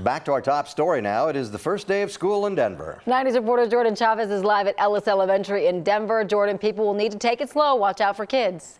Back to our top story now. It is the first day of school in Denver. 90s reporter Jordan Chavez is live at Ellis Elementary in Denver. Jordan, people will need to take it slow. Watch out for kids.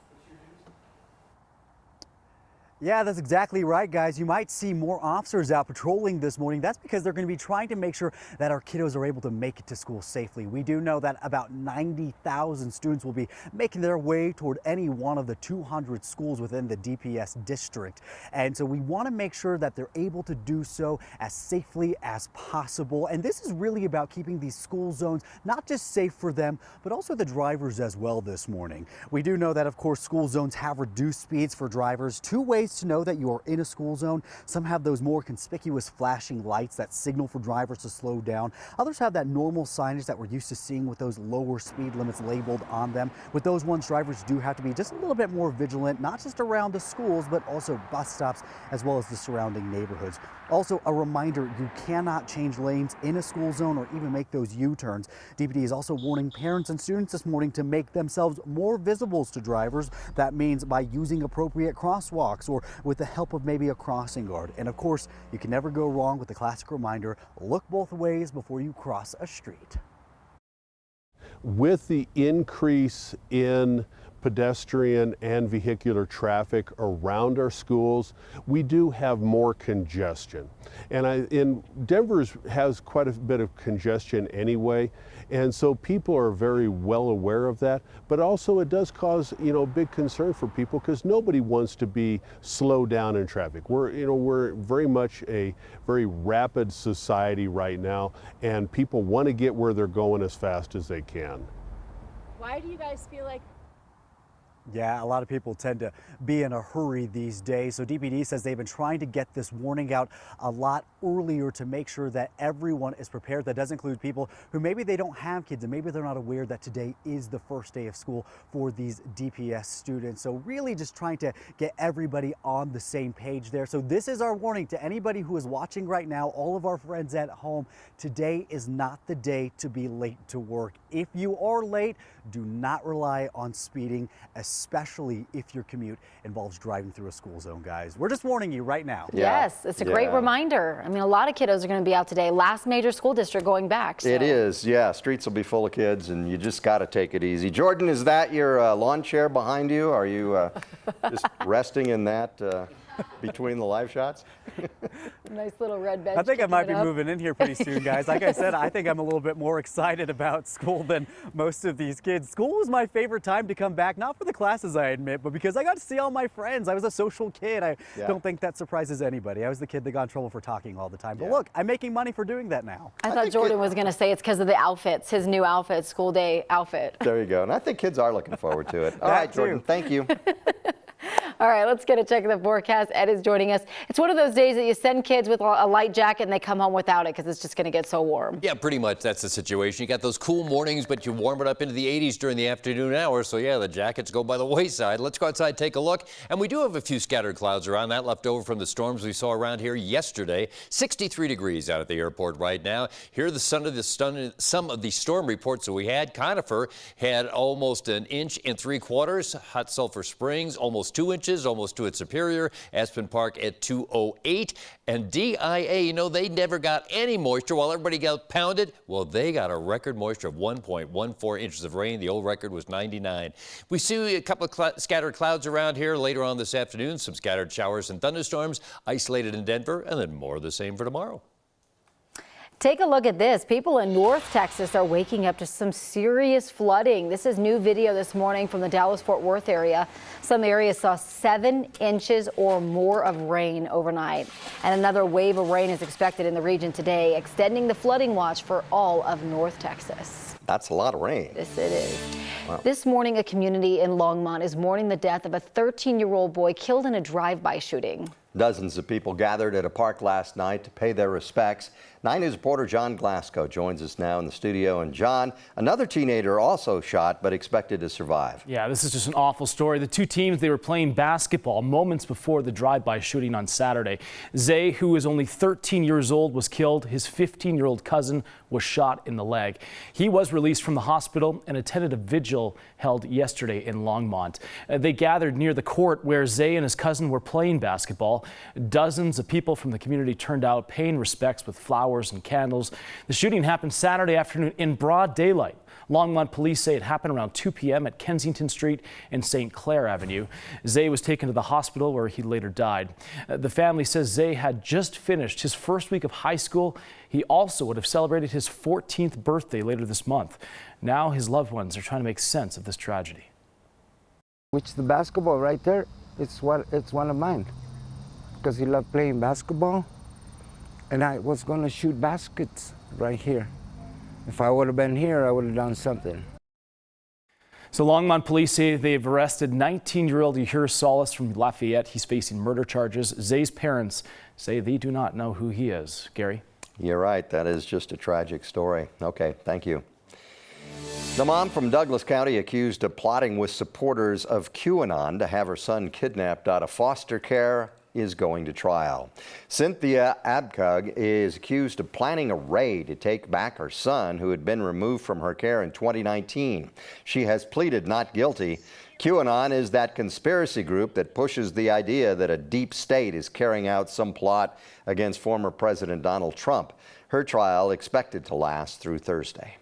Yeah, that's exactly right, guys. You might see more officers out patrolling this morning. That's because they're going to be trying to make sure that our kiddos are able to make it to school safely. We do know that about 90,000 students will be making their way toward any one of the 200 schools within the DPS district. And so we want to make sure that they're able to do so as safely as possible. And this is really about keeping these school zones not just safe for them, but also the drivers as well this morning. We do know that, of course, school zones have reduced speeds for drivers. Two ways to know that you are in a school zone. Some have those more conspicuous flashing lights that signal for drivers to slow down. Others have that normal signage that we're used to seeing with those lower speed limits labeled on them. With those ones, drivers do have to be just a little bit more vigilant, not just around the schools, but also bus stops as well as the surrounding neighborhoods. Also, a reminder, you cannot change lanes in a school zone or even make those U-turns. DPD is also warning parents and students this morning to make themselves more visible to drivers. That means by using appropriate crosswalks or with the help of maybe a crossing guard. And of course, you can never go wrong with the classic reminder, look both ways before you cross a street. With the increase in pedestrian and vehicular traffic around our schools, we do have more congestion. And Denver has quite a bit of congestion anyway, and so people are very well aware of that. But also it does cause, big concern for people because nobody wants to be slowed down in traffic. We're very much a very rapid society right now, and people want to get where they're going as fast as they can. Why do you guys feel like? Yeah, a lot of people tend to be in a hurry these days. So DPD says they've been trying to get this warning out a lot earlier to make sure that everyone is prepared. That does include people who maybe they don't have kids and maybe they're not aware that today is the first day of school for these DPS students. So really just trying to get everybody on the same page there. So this is our warning to anybody who is watching right now, all of our friends at home. Today is not the day to be late to work. If you are late, do not rely on speeding, especially if your commute involves driving through a school zone, guys. We're just warning you right now. Yeah. Yes, it's a great reminder. I mean, a lot of kiddos are going to be out today. Last major school district going back. So. It is, yeah. Streets will be full of kids, and you just got to take it easy. Jordan, is that your lawn chair behind you? Are you just resting in that between the live shots? Nice little red bench. I think I might be moving in here pretty soon, guys. Like I said, I think I'm a little bit more excited about school than most of these kids. School was my favorite time to come back, not for the classes, I admit, but because I got to see all my friends. I was a social kid. I don't think that surprises anybody. I was the kid that got in trouble for talking all the time. But look, I'm making money for doing that now. I thought Jordan was going to say it's because of the outfits, his new outfit, school day outfit. There you go. And I think kids are looking forward to it. All right, Jordan, thank you. All right, let's get a check of the forecast. Ed is joining us. It's one of those days that you send kids with a light jacket and they come home without it because it's just going to get so warm. Yeah, pretty much that's the situation. You got those cool mornings, but you warm it up into the 80s during the afternoon hours. So yeah, the jackets go by the wayside. Let's go outside, take a look. And we do have a few scattered clouds around, that left over from the storms we saw around here yesterday. 63 degrees out at the airport right now. Here are some of the storm reports that we had. Conifer had almost 1 3/4 inches. Hot Sulphur Springs almost 2 inches, almost to its Superior. Aspen Park at 208. And DIA, they never got any moisture while everybody got pounded. Well, they got a record moisture of 1.14 inches of rain. The old record was 99. We see a couple of scattered clouds around here later on this afternoon. Some scattered showers and thunderstorms isolated in Denver, and then more of the same for tomorrow. Take a look at this. People in North Texas are waking up to some serious flooding. This is new video this morning from the Dallas-Fort Worth area. Some areas saw 7 inches or more of rain overnight. And another wave of rain is expected in the region today, extending the flooding watch for all of North Texas. That's a lot of rain. Yes, it is. Wow. This morning, a community in Longmont is mourning the death of a 13-year-old boy killed in a drive-by shooting. Dozens of people gathered at a park last night to pay their respects. 9 News reporter John Glasgow joins us now in the studio. And John, another teenager also shot but expected to survive. Yeah, this is just an awful story. The two teams, they were playing basketball moments before the drive-by shooting on Saturday. Zay, who is only 13 years old, was killed. His 15-year-old cousin was shot in the leg. He was released from the hospital and attended a vigil held yesterday in Longmont. They gathered near the court where Zay and his cousin were playing basketball. Dozens of people from the community turned out paying respects with flowers and candles. The shooting happened Saturday afternoon in broad daylight. Longmont police say it happened around 2 p.m. at Kensington Street and St. Clair Avenue. Zay was taken to the hospital where he later died. The family says Zay had just finished his first week of high school. He also would have celebrated his 14th birthday later this month. Now his loved ones are trying to make sense of this tragedy. Which the basketball right there, it's one of mine. Because he loved playing basketball. And I was going to shoot baskets right here. If I would have been here, I would have done something. So Longmont police say they've arrested 19-year-old Yahir Solis from Lafayette. He's facing murder charges. Zay's parents say they do not know who he is. Gary? You're right. That is just a tragic story. Okay, thank you. The mom from Douglas County accused of plotting with supporters of QAnon to have her son kidnapped out of foster care is going to trial. Cynthia Abkug is accused of planning a raid to take back her son, who had been removed from her care in 2019. She has pleaded not guilty. QAnon is that conspiracy group that pushes the idea that a deep state is carrying out some plot against former President Donald Trump. Her trial expected to last through Thursday.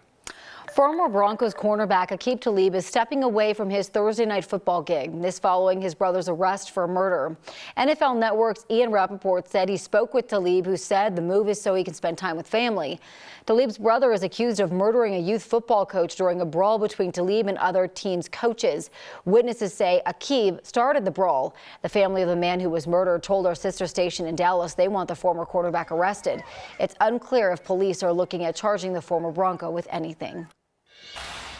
Former Broncos cornerback Aqib Talib is stepping away from his Thursday night football gig. This following his brother's arrest for murder. NFL Network's Ian Rappaport said he spoke with Talib, who said the move is so he can spend time with family. Talib's brother is accused of murdering a youth football coach during a brawl between Talib and other teams' coaches. Witnesses say Aqib started the brawl. The family of the man who was murdered told our sister station in Dallas they want the former quarterback arrested. It's unclear if police are looking at charging the former Bronco with anything.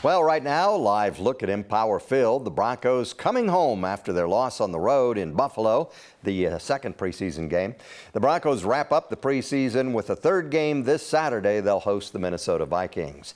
Well, right now, live look at Empower Field. The Broncos coming home after their loss on the road in Buffalo, the second preseason game. The Broncos wrap up the preseason with a third game this Saturday. They'll host the Minnesota Vikings.